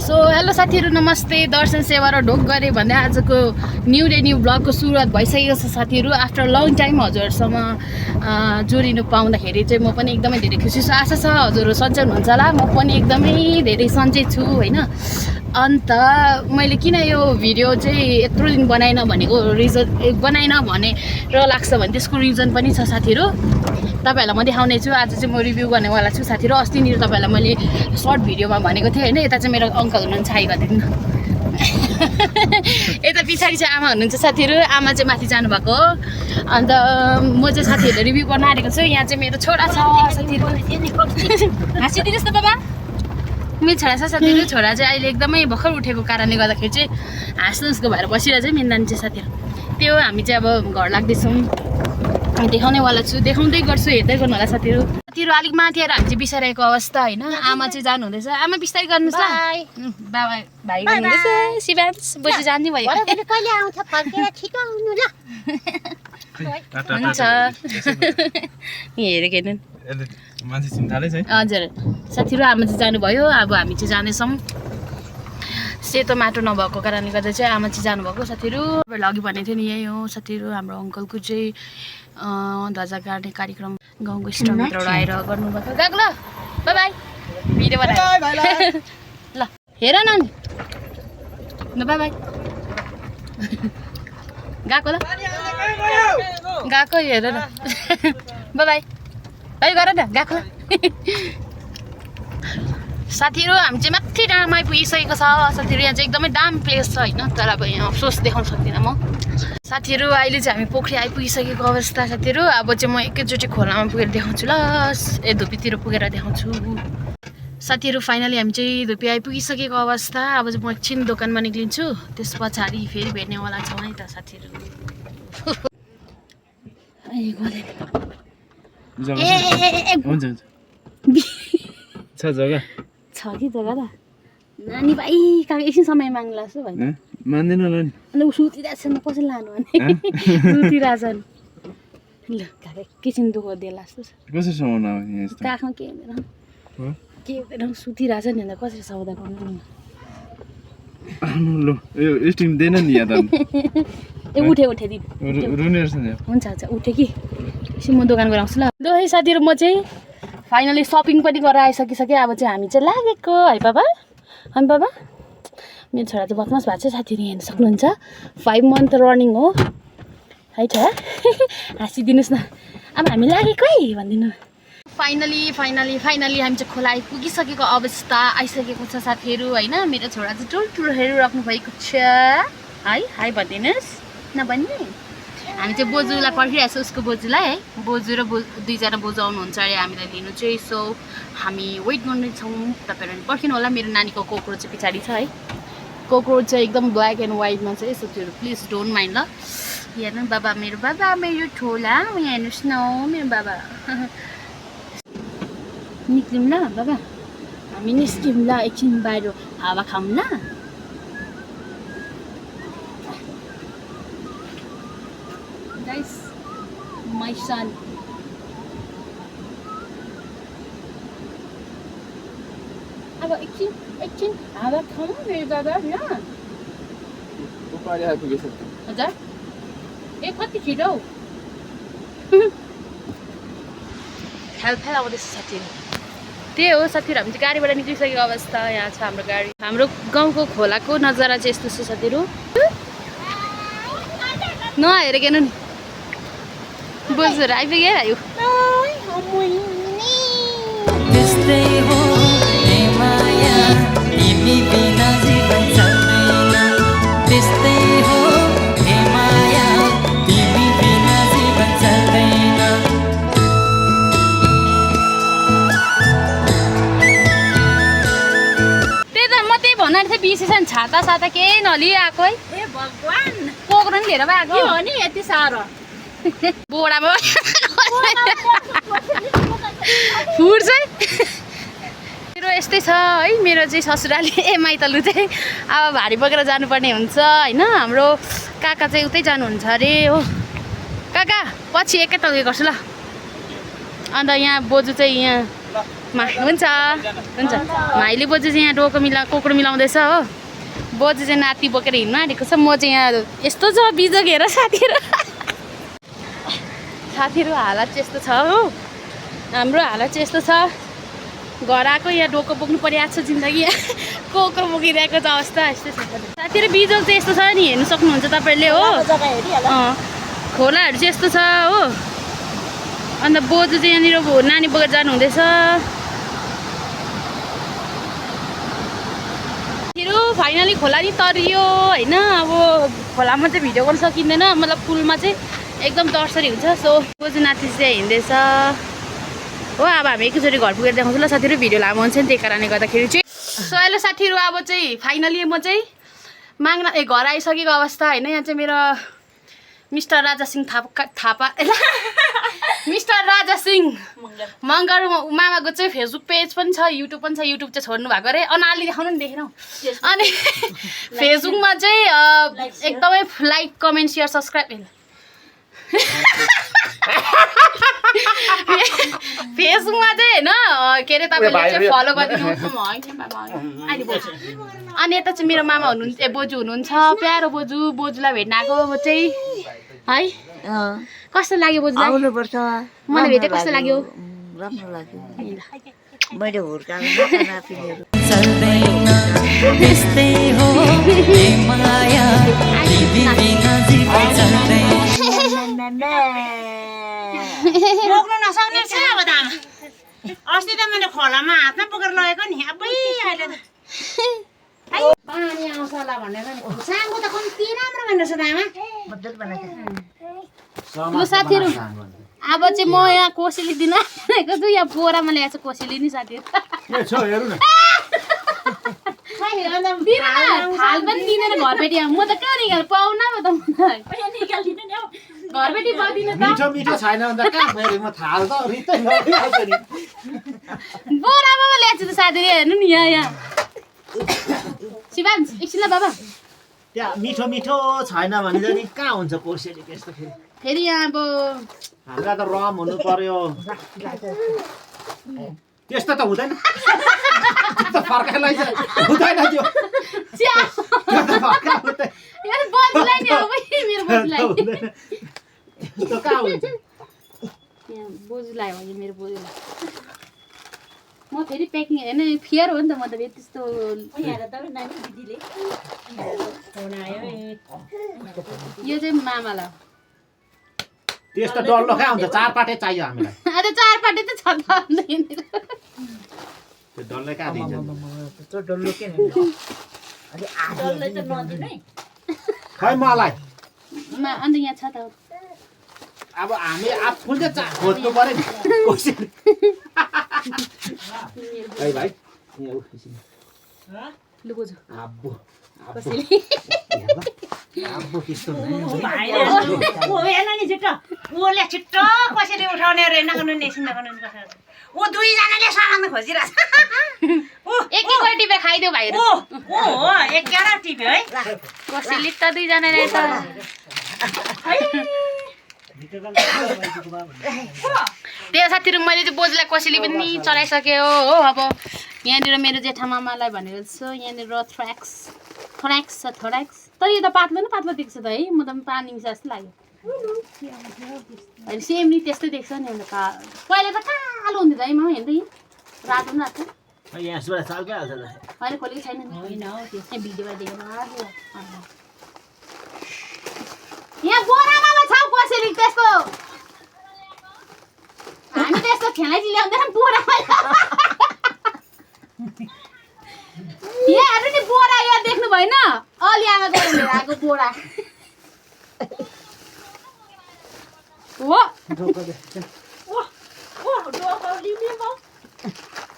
So hello साथीहरु नमस्ते दर्शन सेवा र ढोक गरे भन्दै आजको न्यू डे न्यू ब्लगको सुरुवात भइसकेको छ साथीहरु आफ्टर लङ टाइम हजुरहरुसँग जोडिनु पाउँदाखेरि चाहिँ म पनि एकदमै धेरै खुसी छु आशा छ हजुरहरु सन्चै हुनुहुन्छ होला म पनि एकदमै धेरै सन्चै छु हैन अन्त मैले किन यो भिडियो चाहिँ यत्रो दिन बनाइन भनेको रिजन बनाइन भनेर लाग्छ भने त्यसको रिजन पनि छ साथीहरु तपाईहरुलाई म देखाउने छु आज चाहिँ म रिभ्यु गर्नेवाला छु साथीहरु अस्ति नि तपाईहरुलाई मैले सर्ट भिडियोमा भनेको थिएँ हैन यता चाहिँ मेरो अंकल हुनुहुन्छ हाई गरिदिनु यता पछाडी चाहिँ आमा हुनुहुन्छ साथीहरु आमा चाहिँ माथि जानु भएको हो अन्त म चाहिँ साथीहरुले रिभ्यु गर्न आएको छु यहाँ चाहिँ मेरो छोरा छ साथीहरु हाँसिदिनुस् न बाबा मेरो छोरा छ साथीहरु छोरा चाहिँ अहिले एकदमै भर्खर उठेको कारणले गर्दाखेरि चाहिँ हाँस्नुसको भएर बसिरहेको छ मेरो नानी चाहिँ साथीहरु त्यो हामी चाहिँ अब घर लाग्दैछौँ देखाउनेवाला छु देखाउँदै गर्छु हेर्दै गर्नु होला साथीहरु अलिक माथि आएर हामी चाहिँ बिसाइरहेको अवस्था हैन आमा चाहिँ जानु हुँदैछ आमा बिस्तारै गर्नुस् ल बाबा भाइ गर्नुहुँदैछ शिवांश बोजू जान्ने भयो कहिले आउँछ फर्केर छिटो आउनु ल हुन्छ हेरेको हेर्नु मान्छे चिन्ताले छ हजुर साथीहरु आमा चाहिँ जानुभयो अब हामी चाहिँ जानेछौँ सेतो माटो नभएको कारणले गर्दा चाहिँ आमा चाहिँ जानुभएको साथीहरु अघि भनेको थियो नि यही हो साथीहरु हाम्रो अङ्कलको चाहिँ ध्वजा गाड्ने कार्यक्रम गाउँको स्टलभित्र आएर गर्नुभएको गएको ल बाई बाई भिडियो बनाएर ल हेर न ल बाई बाई गएको ल गएको हेर न बाई बाई बाई गर न गएको ल साथीहरु हामी चाहिँ माथि डाँडामा आइपुगिसकेको छ साथीहरु यहाँ चाहिँ एकदमै दाम प्लेस छ हैन तर अब यहाँ अफसोस देखाउन सक्दिनँ म साथीहरु अहिले चाहिँ हामी पोखरी आइपुगिसकेको अवस्था साथीहरु अब चाहिँ म एकैचोटि खोलामा पुगेर देखाउँछु ल धुपीतिर पुगेर देखाउँछु साथीहरु फाइनली हामी चाहिँ धुपी आइपुगिसकेको अवस्था अब चाहिँ म एकछिन दोकानमा निक्लिन्छु त्यस पछाडि फेरि भेट्नेवाला छौँ है त साथीहरु हुन्छ छ जग्गा छ कि जग्गा त नानी भाइ कहाँ एकछिन समय माग्नु लाग्छ होइन मान्दैन होला नि अन्त ऊ सुतिरहेको छ कसरी लानु भने सुतिरहेछ नि ल एकैछिन दुःख दिएला जस्तो छ कसरी समाउनु अब यहाँ यस्तो काखमा के हुँदैन सुतिरहेछ नि अन्त कसरी सौदा गर्नु नि आउनु लु यो स्टिम दिएन नि यहाँ त ए उठे दिदी रुने रहेछ नि हुन्छ हुन्छ उठेँ कि एकछिन म दोकान गएर आउँछु ल है साथीहरु म चाहिँ फाइनली सपिङ पनि गरेर आइसकिसकेँ अब चाहिँ हामी चाहिँ लागेको है बाबा अनि बाबा मेरो छोरा चाहिँ बदमास भएको छ साथीहरु हेर्न सक्नुहुन्छ 5 मन्थ रनिङ हो है त हाँसिदिनुहोस् न अब हामी लागेको है भनिदिनु फाइनली हामी चाहिँ खोला आइपुगिसकेको अवस्था आइसकेको छ साथीहरु हैन मेरो छोरा चाहिँ ठुल्ठुलो हेरिराख्नु भएको छ है हाई भनिदिनुहोस् नभन्ने हामी चाहिँ बोजूलाई पर्खिरहेको छ उसको बोजूलाई है बोजू र दुईजना बोजू आउनुहुन्छ अरे हामीलाई लिनु चाहिँ सो हामी वेट गर्नेछौँ तपाईँहरू पर्खिनु होला मेरो नानीको कोक्रोच चाहिँ पछाडि छ है कोक्रोच चाहिँ एकदम ब्ल्याक एन्ड वाइटमा छ यसो त्यो प्लिज डोन्ट माइन्ड ल हेर्नु बाबा मेरो ठोला हेर्नुहोस् न मेरो बाबा निक्लिउँ ल बाबा हामी निस्क्यौँ ल एकछिन बाहिर हावा खाऊँ ल Guys, my son. अब एकछिन हावा खाऊँ मेरो बाबा ल उपाडि आइपुगेछ हजुर ए कति छिटो हेल आउँदैछ साथीहरु त्यही हो साथीहरु हामी चाहिँ गाडीबाट निक्लिसकेको अवस्था यहाँ छ हाम्रो गाडी हाम्रो गाउँको खोलाको नजारा चाहिँ यस्तो छ साथीहरु नहेरेको नि बोजूहरू आइपुग्यो आयो त्यस्तै हो हे माया तिमी बिना जीवन चल्दैन त्यस्तै हो हे माया तिमी बिना जीवन चल्दैन त्यही त म त्यही भन्नु थिएँ बिर्सिसन छाता साता केही नलिआएको है ए भगवान कोक्रो नि लिएर आएको हो नि यति साह्रो बोडामा फुट्छ मेरो यस्तै छ है मेरो चाहिँ ससुराली माइतलु चाहिँ अब भारी बोकेर जानुपर्ने हुन्छ हैन हाम्रो काका चाहिँ उतै जानुहुन्छ अरे हो काका पछि एकैताल उयो गर्छु ल अन्त यहाँ बोजू चाहिँ यहाँ हुन्छ हुन्छ भाइले बोजू चाहिँ यहाँ डोको कोक्रो मिलाउँदैछ हो बोजू चाहिँ नाति बोकेर हिँड्नु आँटेको छ म चाहिँ यहाँ यस्तो छ बिजोग हेर साथीहरू हालत चाहिँ यस्तो छ हो हाम्रो हालत चाहिँ यस्तो छ घर आएको यहाँ डोको बोक्नु परिरहेको छ जिन्दगी कोक्रो बोकिरहेको छ अवस्था यस्तै छ साथीहरू बिजोग चाहिँ यस्तो छ नि हेर्नु सक्नुहुन्छ तपाईँहरूले हो खोलाहरू चाहिँ यस्तो छ हो अन्त बोजू चाहिँ यहाँनिर नानी बोकेर जानुहुँदैछ फाइनली खोला नि तरियो होइन अब खोलामा चाहिँ भिडियो गर्न सकिँदैन मतलब पुलमा चाहिँ एकदम तर्सरी हुन्छ सो बोजू नाति चाहिँ हिँड्दैछ हो अब हामी एकैचोटि घर पुगेर देखाउँछु ल साथीहरू भिडियो लामो हुन्छ नि त्यही कारणले गर्दाखेरि चाहिँ सो हेलो साथीहरू अब चाहिँ फाइनली म चाहिँ घर आइसकेको अवस्था होइन यहाँ चाहिँ मेरो मिस्टर राजा सिंह थापा मिस्टर राजा सिंह मगर मामाको चाहिँ फेसबुक पेज पनि छ युट्युब पनि छ युट्युब चाहिँ छोड्नु भएको अरे अनाली देखाउनु नि देखेन अनि फेसबुकमा चाहिँ एकदमै लाइक कमेन्ट सेयर सब्सक्राइब फेसबुकमा चाहिँ होइन के अरे तपाईँले चाहिँ फलो गरिदिनु अनि यता चाहिँ मेरो मामा हुनुहुन्छ बोजू हुनुहुन्छ प्यारो बोजूलाई भेट्न आएको म चाहिँ है कस्तो लाग्यो बोजूलाई आउनुपर्छ मलाई भेटे कस्तो लाग्यो राम्रो लाग्यो मैले हुर्काएको नातिनीहरू चल्दैन त्यस्तै हो ए माया तिमी बिना जीवन चल्दैन बोक्नु नसक्ने छ अब त अस्ति त मैले खोलामा हातमा बोकेर लगेको नि अबै अहिले त पानी आउँछ होला भनेर नि साङ्गो त कम्ती राम्रो भनेर छ त आमा मद्दत बनाएको लु साथीहरू अब चाहिँ म यहाँ कोसेली दिन आएको छु यहाँ बोरामा ल्याएको छु कोसेली नि साथीहरू थाल पनि दिँदैन घरबेटी म त कहाँ निकाल पाउन म त घरबेटी पाउँदिनँ त मिठो छैन भने त कहाँ फेरि म थाल त रित्तै नदिहाल्छ नि बोरामा ल्याएको छु त साथीहरू हेर्नु नि यहाँ शिवान्स एकछिन ल बाबा त्यहाँ मिठो छैन भने त नि कहाँ हुन्छ कोसेली त्यस्तो फेरि यहाँ अब हामीलाई त रम हुनु पर्यो त्यस्तो त हुँदैन त्यो त फर्काइलाई हुँदैन त्यो बोजूलाई नि अब मेरो बोजूलाई त्यो कहाँ हुन्छ यहाँ बोजूलाई हो यो मेरो बोजूलाई म फेरि प्याकिङ होइन फियर हो नि त म त फेरि त्यस्तो यो चाहिँ मामालाई त्यस्तो डल्लो कहाँ हुन्छ चार पाटे चाहियो हामीलाई अझ चार पाटे त छ त्यो डल्लै कहाँ दिन्छ खै मलाई अन्त यहाँ छ त अब हामी आफू चाहिँ खोज्नु पर्यो नि कोसेली है भाइ यहाँ एकछिन लु बोजू आब्बो कसैले आब्बो त्यस्तो नि छिट्टो ओले छिट्टो कसरी उठाउने रे नगर्नु नेसिन नगर्नु ओ दुईजनाले सामान खोजिरहेछ एक टिपेर खाइदेऊ भाइहरू ओ हो एक ग्यारा टिप्यो है कसैले त दुईजनाले त त्यही साथीहरू मैले चाहिँ बोजूलाई कोसेली पनि चलाइसक्यो हो अब यहाँनिर मेरो जेठा मामालाई भनेर छ यहाँनिर थ्र्याक्स तर यो त पातलो न पातलो देख्छ त है म त पानी मिसा जस्तो लाग्यो होइन सेम नि त्यस्तै देख्छ नि अन्त पहिला त कालो हुन्थ्यो त है मामा हेर्दै रातो पनि रातो यहाँबाट चालकै हाल्छ त अहिले खोलेको छैन नि होइन हौ त्यसै भिडियोमा देखेर यहाँ बोरामा छ कोसेली त्यस्तो हामी त्यस्तो खेलाइची ल्याउँदैन बोरामा यहाँ हेर्नु नि बोरा यहाँ देख्नु भएन अलि आमा गएर आएको बोरा हो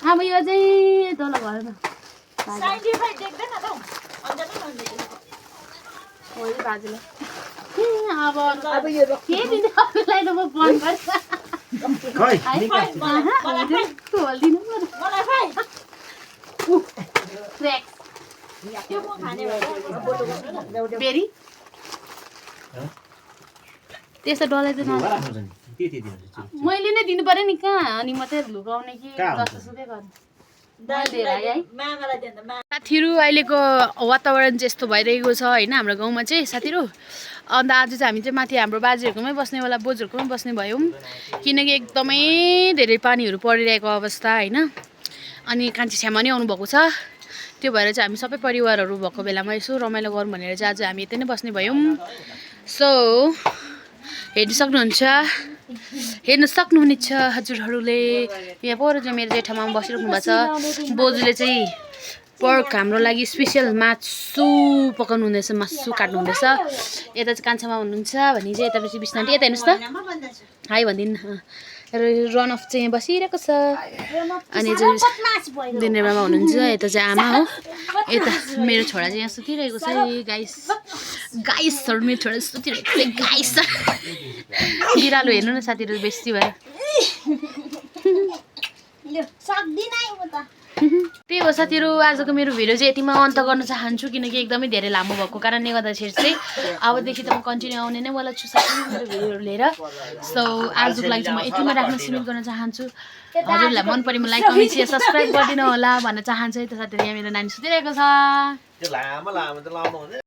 अब यो चाहिँ तल भएन बाजुलाई अब यो के दिने अरूलाई त म बन्द गर्छ खोलिदिनु बेरी त्यस्तो डल्लै चाहिँ त्यति दिनुहुन्छ मैले नै दिनु पर्यो नि कहाँ अनि मात्रै लुकाउने कि कहाँ हुन्छ? जस्तोसुकै गर्नु साथीहरू अहिलेको वातावरण चाहिँ यस्तो भइरहेको छ होइन हाम्रो गाउँमा चाहिँ साथीहरू अन्त आज चाहिँ हामी चाहिँ माथि हाम्रो बाजेहरूकोमै बस्नेवाला बोजूहरूकोमै बस्ने भयौँ किनकि एकदमै धेरै पानीहरू परिरहेको अवस्था होइन अनि कान्छी छ्यामा नि आउनुभएको छ त्यो भएर चाहिँ हामी सबै परिवारहरू भएको बेलामा यसो रमाइलो गरौँ भनेर चाहिँ आज हामी यतै नै बस्ने भयौँ सो हेर्नु सक्नुहुनेछ हजुरहरूले यहाँ पर चाहिँ मेरो जेठामा बसिराख्नु भएको छ बोजूले चाहिँ पर्क हाम्रो लागि स्पेसल मासु पकाउनु हुँदैछ मासु काट्नु हुँदैछ यता चाहिँ कान्छामा हुनुहुन्छ भने चाहिँ यता पछि बिस्नाटी यता हेर्नुहोस् त हाई भनिदिनु रन अफ चाहिँ यहाँ बसिरहेको छ अनि चाहिँ दिनेरमा हुनुहुन्छ यता चाहिँ आमा हो यता मेरो छोरा चाहिँ यहाँ सुतिरहेको छ गाइसहरू मेरो छोरा सुतिरहेको छ गाइस बिरालो हेर्नु न साथीहरू बेसी भयो त्यही हो साथीहरू आजको मेरो भिडियो चाहिँ यतिमा अन्त गर्न चाहन्छु किनकि एकदमै धेरै लामो भएको कारणले गर्दाखेरि चाहिँ अबदेखि त म कन्टिन्यू आउने नै वाला छु साथी मेरो भिडियोहरू लिएर सो आजको लागि चाहिँ म यतिमा राख्न सीमित गर्न चाहन्छु हजुरलाई मन परेमा लाइक कमेन्ट सेयर सब्सक्राइब गरिदिनु होला भन्न चाहन्छु है त साथीहरू यहाँ मेरो नानी सुतिरहेको छ